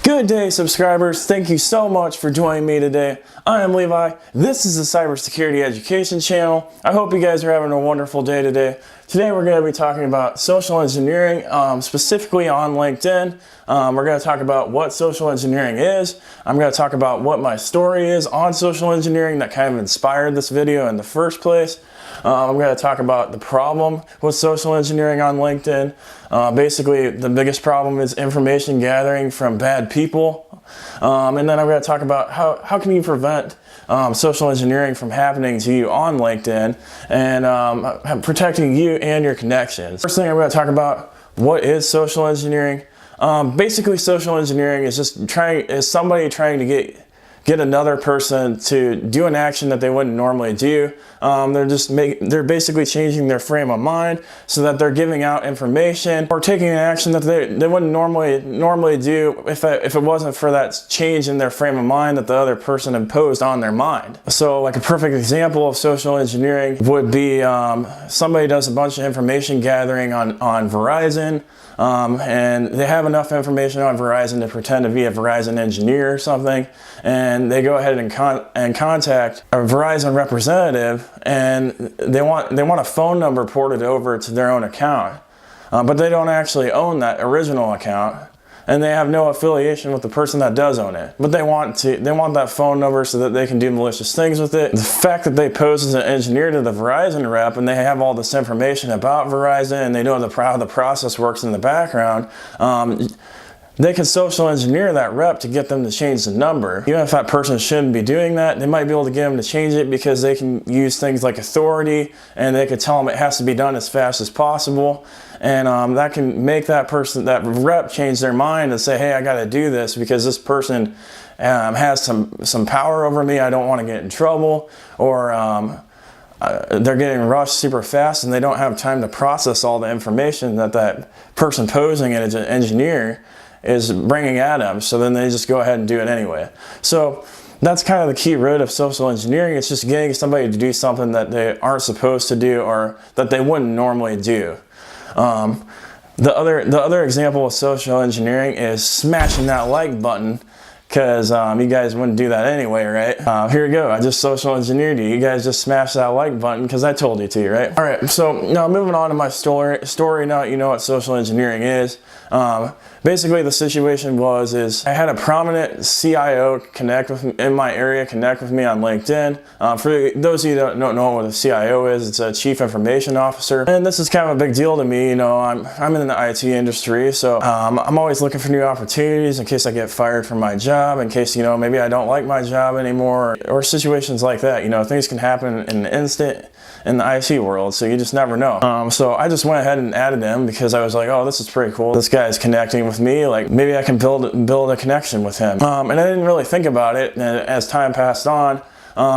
Good day, subscribers. Thank you so much for joining me today. I am Levi. This is the Cybersecurity Education channel. I hope you guys are having a wonderful day today. Today we're going to be talking about social engineering, specifically on LinkedIn. We're going to talk about what social engineering is. I'm going to talk about what my story is on social engineering that kind of inspired this video in the first place. I'm going to talk about the problem with social engineering on LinkedIn. Basically, the biggest problem is information gathering from bad people. And then I'm going to talk about how can you prevent social engineering from happening to you on LinkedIn and protecting you and your connections. First thing I'm going to talk about, what is social engineering? Basically, social engineering is just somebody trying to get another person to do an action that they wouldn't normally do. They're basically changing their frame of mind so that they're giving out information or taking an action that they wouldn't normally do if it wasn't for that change in their frame of mind that the other person imposed on their mind. So like a perfect example of social engineering would be somebody does a bunch of information gathering on Verizon. And they have enough information on Verizon to pretend to be a Verizon engineer or something, and they go ahead and contact a Verizon representative, and they want a phone number ported over to their own account, but they don't actually own that original account, and they have no affiliation with the person that does own it, but they want that phone number so that they can do malicious things with it. The fact that they pose as an engineer to the Verizon rep and they have all this information about Verizon and they know how the process works in the background, they can social engineer that rep to get them to change the number. Even if that person shouldn't be doing that, they might be able to get them to change it because they can use things like authority, and they can tell them it has to be done as fast as possible. And that can make that rep change their mind and say, hey, I got to do this because this person has some power over me. I don't want to get in trouble. Or they're getting rushed super fast and they don't have time to process all the information that person posing it as an engineer is bringing at them, so then they just go ahead and do it anyway. So that's kind of the key root of social engineering. It's just getting somebody to do something that they aren't supposed to do or that they wouldn't normally do. The other example of social engineering is smashing that like button, because you guys wouldn't do that anyway, right? Here we go. I just social engineered you. You guys just smash that like button because I told you to, right? All right, so now moving on to my story now you know what social engineering is. Basically, the situation is I had a prominent CIO in my area connect with me on LinkedIn. For those of you that don't know what a CIO is, it's a Chief Information Officer. And this is kind of a big deal to me. You know, I'm in the IT industry, so I'm always looking for new opportunities in case I get fired from my job, in case, you know, maybe I don't like my job anymore, or situations like that. You know, things can happen in an instant in the IT world, so you just never know. So I just went ahead and added him because I was like, oh, this is pretty cool. This guy's connecting with me, like maybe I can build a connection with him. And I didn't really think about it, and as time passed on,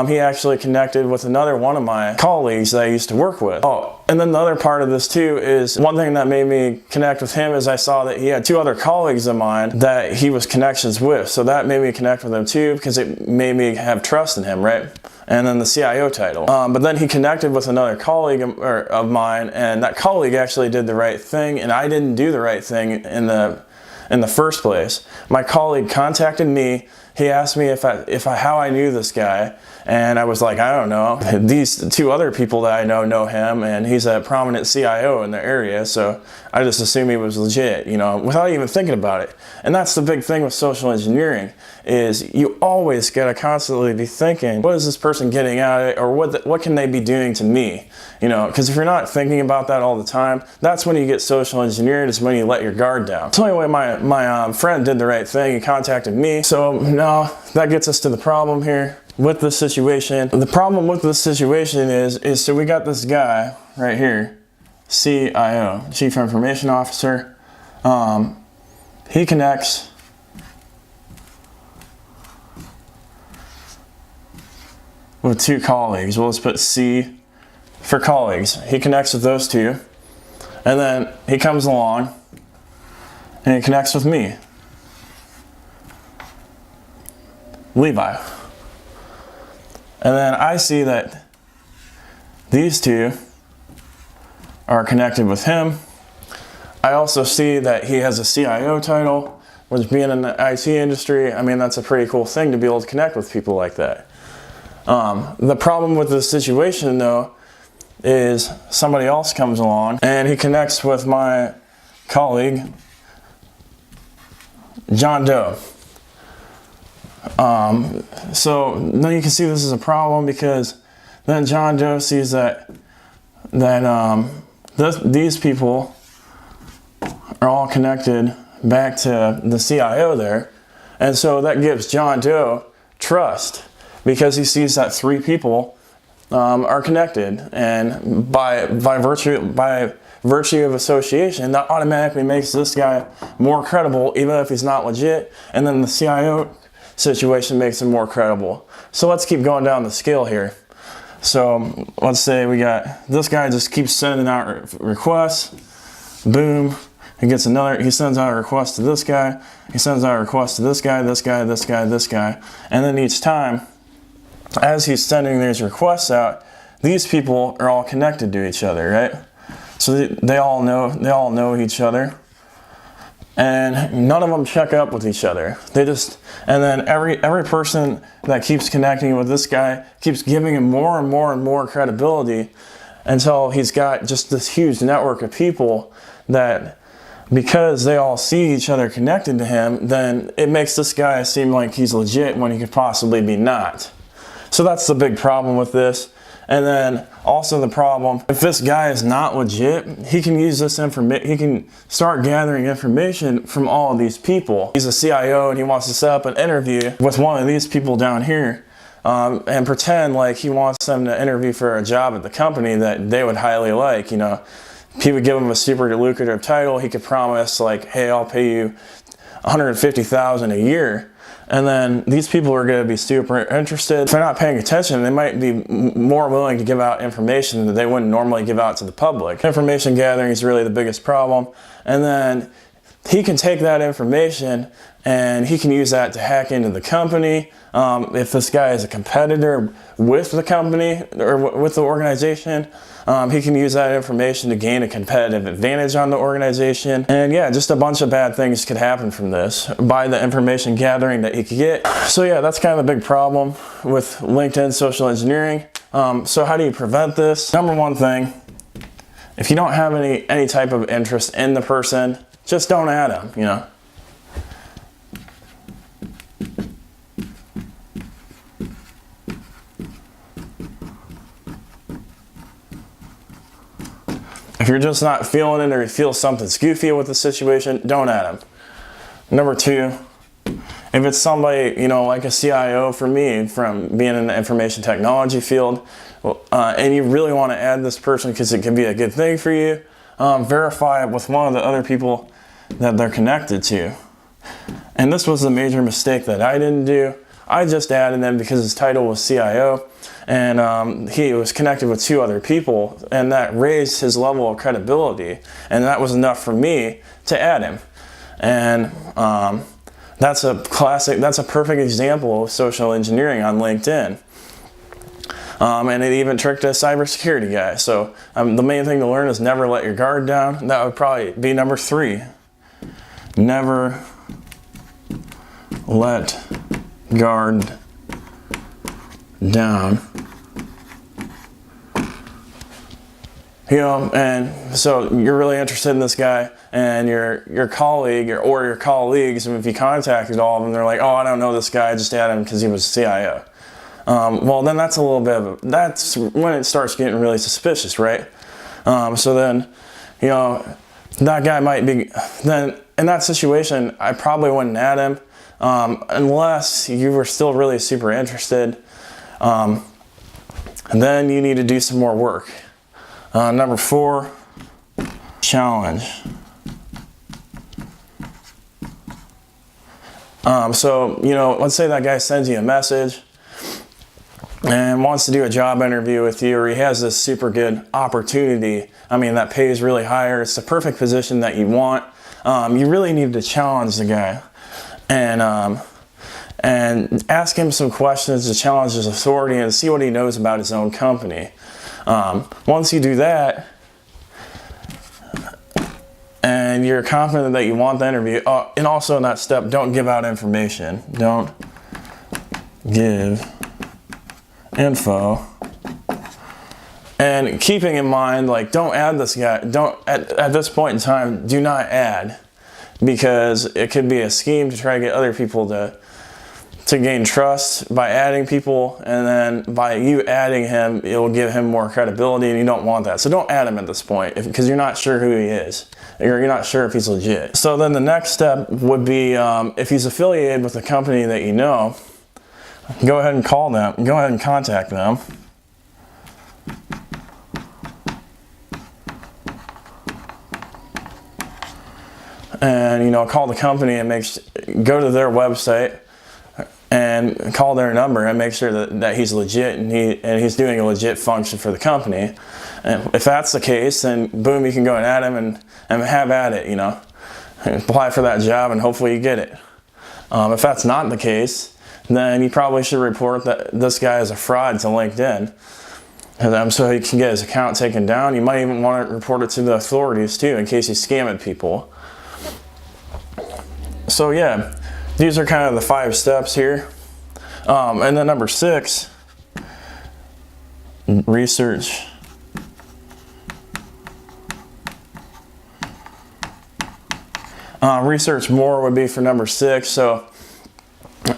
he actually connected with another one of my colleagues that I used to work with. Oh, and then the other part of this too is one thing that made me connect with him is I saw that he had two other colleagues of mine that he was connections with. So that made me connect with him too, because it made me have trust in him, right? And then the CIO title. But then he connected with another colleague of mine, and that colleague actually did the right thing, and I didn't do the right thing in the first place. My colleague contacted me. He asked me how I knew this guy, and I was like, I don't know. These two other people that I know him, and he's a prominent CIO in the area, so I just assumed he was legit, you know, without even thinking about it. And that's the big thing with social engineering, is you always gotta constantly be thinking, what is this person getting at it, or what can they be doing to me? You know, because if you're not thinking about that all the time, that's when you get social engineered, is when you let your guard down. So anyway, my friend did the right thing. He contacted me. So now that gets us to the problem here with this situation. The problem with this situation is so we got this guy right here, CIO, Chief Information Officer. He connects with two colleagues. Well, let's put C for colleagues. He connects with those two, and then he comes along and he connects with me, Levi. And then I see that these two are connected with him. I also see that he has a CIO title, which being in the IT industry, I mean, that's a pretty cool thing to be able to connect with people like that. The problem with this situation, though, is somebody else comes along and he connects with my colleague, John Doe. So then you can see this is a problem, because then John Doe sees that these people are all connected back to the CIO there, and so that gives John Doe trust, because he sees that 3 people are connected, and by virtue of association, that automatically makes this guy more credible, even if he's not legit, and then the CIO situation makes him more credible. So let's keep going down the scale here. So let's say we got this guy just keeps sending out requests. Boom. He sends out a request to this guy. He sends out a request to this guy, this guy, this guy, this guy. And then each time, as he's sending these requests out, these people are all connected to each other, right? So they all know each other. And none of them check up with each other. And then every person that keeps connecting with this guy keeps giving him more and more and more credibility, until he's got just this huge network of people that, because they all see each other connected to him, then it makes this guy seem like he's legit when he could possibly be not. So that's the big problem with this. And then also the problem, if this guy is not legit, he can use this information, he can start gathering information from all of these people. He's a CIO and he wants to set up an interview with one of these people down here, and pretend like he wants them to interview for a job at the company that they would highly like. You know, he would give them a super lucrative title. He could promise like, hey, I'll pay you $150,000 a year. And then these people are going to be super interested. If they're not paying attention, they might be more willing to give out information that they wouldn't normally give out to the public. Information gathering is really the biggest problem. And then he can take that information and he can use that to hack into the company. If this guy is a competitor with the company or with the organization, he can use that information to gain a competitive advantage on the organization. And yeah, just a bunch of bad things could happen from this by the information gathering that he could get. So yeah, that's kind of a big problem with LinkedIn social engineering. So how do you prevent this? Number one thing, if you don't have any type of interest in the person, just don't add them, you know. If you're just not feeling it, or you feel something's goofy with the situation, don't add them. Number two, if it's somebody, you know, like a CIO for me, from being in the information technology field, and you really want to add this person because it can be a good thing for you, verify it with one of the other people that they're connected to. And this was a major mistake that I didn't do. I just added him because his title was CIO, and he was connected with 2 other people, and that raised his level of credibility, and that was enough for me to add him. And that's a perfect example of social engineering on LinkedIn. And it even tricked a cybersecurity guy. So the main thing to learn is never let your guard down. That would probably be number 3. Never let guard down. You know, and so you're really interested in this guy, and your colleague or your colleagues, and if you contacted all of them, they're like, oh, I don't know this guy, I just added him because he was a CIO. Well, then that's a little bit that's when it starts getting really suspicious, right? So then, you know, that guy might be, then in that situation, I probably wouldn't add him, unless you were still really super interested. And then you need to do some more work. Number 4, challenge. So, you know, let's say that guy sends you a message and wants to do a job interview with you, or he has this super good opportunity, I mean, that pays really higher. It's the perfect position that you want. You really need to challenge the guy and ask him some questions to challenge his authority and see what he knows about his own company. Once you do that, and and you're confident that you want the interview. And also in that step, don't give out information. Don't give info. And keeping in mind, like, don't add this guy. Don't, at this point in time, do not add, because it could be a scheme to try to get other people to gain trust by adding people, and then by you adding him, it will give him more credibility, and you don't want that. So don't add him at this point, because you're not sure who he is, or you're not sure if he's legit. So then the next step would be, if he's affiliated with a company that you know, go ahead and call them, go ahead and contact them. And, you know, call the company and go to their website and call their number and make sure that he's legit and he's doing a legit function for the company. And if that's the case, then boom, you can go and add him and have at it, you know. Apply for that job and hopefully you get it. If that's not the case, then you probably should report that this guy is a fraud to LinkedIn, so he can get his account taken down. You might even want to report it to the authorities too, in case he's scamming people. So yeah, these are kind of the 5 steps here. And then number 6, research. Research more would be for number 6. So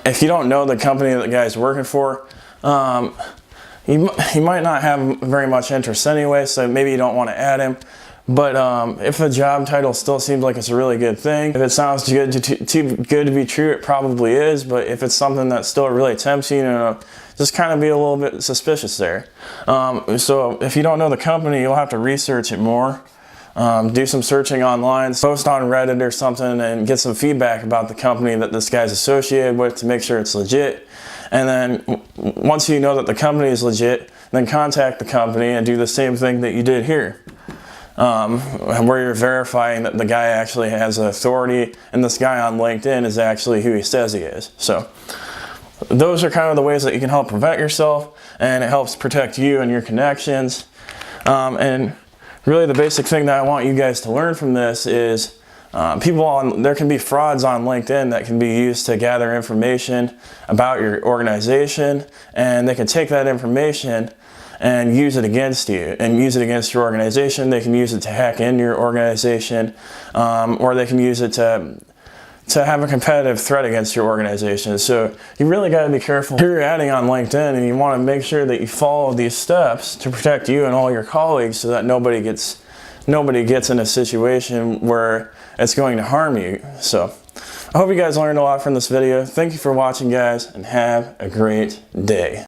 if you don't know the company that the guy's working for, he might not have very much interest anyway, so maybe you don't want to add him. But if a job title still seems like it's a really good thing, if it sounds too good to be true, it probably is. But if it's something that still really tempts you, just kind of be a little bit suspicious there. So if you don't know the company, you'll have to research it more. Do some searching online, post on Reddit or something, and get some feedback about the company that this guy's associated with to make sure it's legit. And then once you know that the company is legit, then contact the company and do the same thing that you did here. Where you're verifying that the guy actually has authority and this guy on LinkedIn is actually who he says he is. So those are kind of the ways that you can help prevent yourself, and it helps protect you and your connections. And really the basic thing that I want you guys to learn from this is there can be frauds on LinkedIn that can be used to gather information about your organization, and they can take that information and use it against you and use it against your organization. They can use it to hack into your organization, or they can use it to have a competitive threat against your organization. So you really got to be careful who you're adding on LinkedIn, and you want to make sure that you follow these steps to protect you and all your colleagues, so that nobody gets in a situation where it's going to harm you. So I hope you guys learned a lot from this video. Thank you for watching, guys, and have a great day.